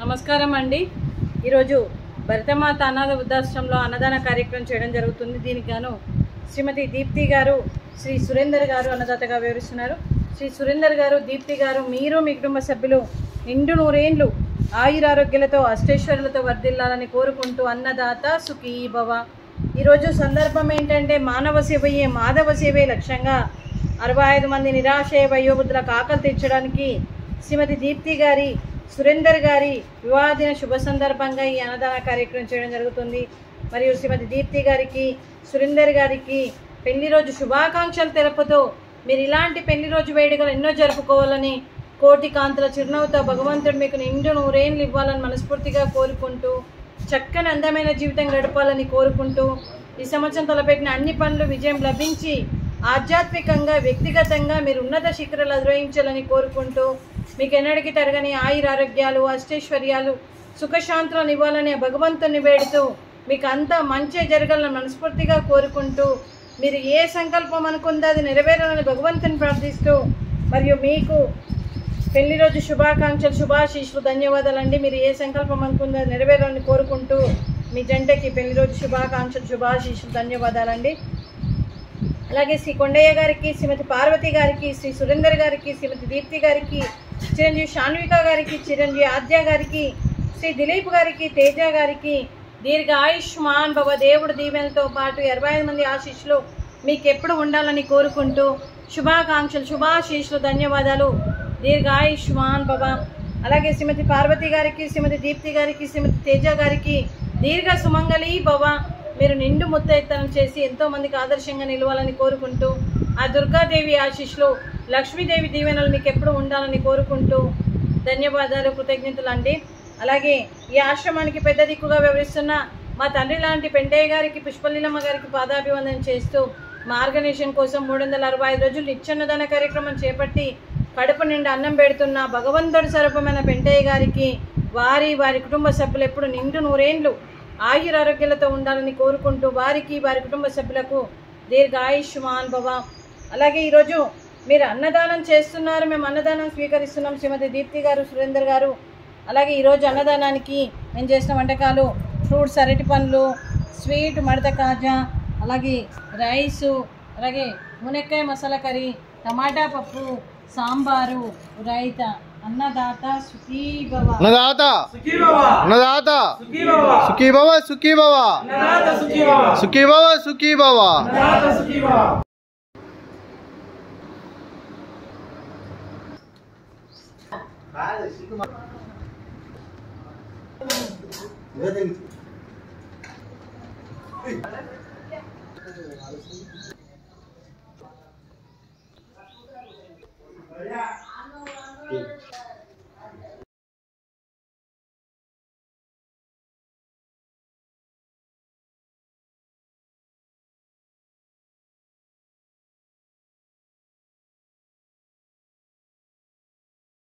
నమస్కారం అండి. ఈరోజు భరతమాత అనాథ వృద్ధాశ్రమంలో అన్నదాన కార్యక్రమం చేయడం జరుగుతుంది. దీనికి గాను శ్రీమతి దీప్తి గారు, శ్రీ సురేందర్ గారు అన్నదాతగా వివరిస్తున్నారు. శ్రీ సురేందర్ గారు, దీప్తి గారు, మీరు మీ కుటుంబ సభ్యులు నిండు నూరేండ్లు ఆయురారోగ్యాలతో అష్టైశ్వర్యాలతో వర్ధిల్లాలని కోరుకుంటూ అన్నదాత సుఖీ భవ. ఈరోజు సందర్భం ఏంటంటే మానవ సేవయే మాధవ సేవే లక్ష్యంగా 65 మంది నిరాశయ వయోవృద్ధులకు ఆకలి తీర్చడానికి శ్రీమతి దీప్తి గారి, సురేందర్ గారి వివాహ దిన శుభ సందర్భంగా ఈ అన్నదాన కార్యక్రమం చేయడం జరుగుతుంది. మరియు శ్రీమతి దీప్తి గారికి, సురేందర్ గారికి పెళ్లి రోజు శుభాకాంక్షలు తెలుపుతూ మీరు ఇలాంటి పెళ్లి రోజు వేడుకలు ఎన్నో జరుపుకోవాలని, కోటి కాంతుల చిరునవ్వుతో భగవంతుడు మీకు నిండు నూరేళ్ళు ఇవ్వాలని మనస్ఫూర్తిగా కోరుకుంటూ, చక్కని అందమైన జీవితం గడపాలని కోరుకుంటూ, ఈ సంవత్సరం తలపెట్టిన అన్ని పనులు విజయం లభించి ఆధ్యాత్మికంగా, వ్యక్తిగతంగా మీరు ఉన్నత శిఖరాలు అధిరోహించాలని కోరుకుంటూ, మీకు ఎన్నడికి తరగని ఆయురారోగ్యాలు, అష్టైశ్వర్యాలు, సుఖశాంతులను ఇవ్వాలని భగవంతుని వేడుతూ మీకు అంతా మంచి జరగాలని మనస్ఫూర్తిగా కోరుకుంటూ, మీరు ఏ సంకల్పం అనుకుందో అది నెరవేరాలని భగవంతుని ప్రార్థిస్తూ, మరియు మీకు పెళ్లి రోజు శుభాకాంక్షలు, శుభాశీస్సులు, ధన్యవాదాలండి. మీరు ఏ సంకల్పం అనుకుందో అది నెరవేరాలని కోరుకుంటూ మీ జంటకి పెళ్లి రోజు శుభాకాంక్షలు, శుభాశీస్సులు, ధన్యవాదాలండి. అలాగే శ్రీ కొండయ్య గారికి, శ్రీమతి పార్వతి గారికి, శ్రీ సురేందర్ గారికి, శ్రీమతి దీప్తి గారికి, చిరంజీవి శాన్విక గారికి, చిరంజీవి ఆద్య గారికి, శ్రీ దిలీప్ గారికి, తేజ గారికి దీర్ఘ ఆయుష్మాన్ భవ. దేవుడు దీవెనలతో పాటు 25 మంది ఆశీస్సులు మీకు ఎప్పుడు ఉండాలని కోరుకుంటూ శుభాకాంక్షలు, శుభాశీస్సులు, ధన్యవాదాలు. దీర్ఘ ఆయుష్మాన్ భవ. అలాగే శ్రీమతి పార్వతి గారికి, శ్రీమతి దీప్తి గారికి, శ్రీమతి తేజ గారికి దీర్ఘ సుమంగళి భవ. మీరు నిండు ముత్తైత్తనం చేసి ఎంతోమందికి ఆదర్శంగా నిలవాలని కోరుకుంటూ, ఆ దుర్గాదేవి ఆశీస్సులు, లక్ష్మీదేవి దీవెనలు మీకు ఎప్పుడు ఉండాలని కోరుకుంటూ ధన్యవాదాలు, కృతజ్ఞతలు అండి. అలాగే ఈ ఆశ్రమానికి పెద్ద దిక్కుగా వ్యవహరిస్తున్న మా తండ్రి లాంటి పెంటయ్య గారికి, పుష్పలీలమ్మ గారికి పాదాభివందనం చేస్తూ, మా ఆర్గనైజేషన్ కోసం 365 రోజులు నిత్యాన్నదాన కార్యక్రమం చేపట్టి కడుపు నిండా అన్నం పెడుతున్న భగవంతుడి స్వరూపమైన పెంటయ్య గారికి, వారి కుటుంబ సభ్యులు ఎప్పుడు నిండు నూరేండ్లు ఆయురారోగ్యాలతో ఉండాలని కోరుకుంటూ, వారికి వారి కుటుంబ సభ్యులకు దీర్ఘ ఆయుష్మాన్ భవ. అలాగే ఈరోజు మీరు అన్నదానం చేస్తున్నారు, మేము అన్నదానం స్వీకరిస్తున్నాం. శ్రీమతి దీప్తి గారు, సురేందర్ గారు. అలాగే ఈరోజు అన్నదానానికి మేము చేసిన వంటకాలు ఫ్రూట్స్, అరటి పండ్లు, స్వీట్, మడత కాజా, అలాగే రైసు, అలాగే మునక్కాయ మసాలా కర్రీ, టమాటా పప్పు, సాంబారు, రైత. అన్నదాత సుఖీ భవ. అన్నదాత సుఖీ భవ. అన్నదాత సుఖీ భవ. సుఖీ భవ, సుఖీ భవ. అన్నదాత సుఖీ భవ. సుఖీ భవ, సుఖీ భవ. అన్నదాత సుఖీ భవ.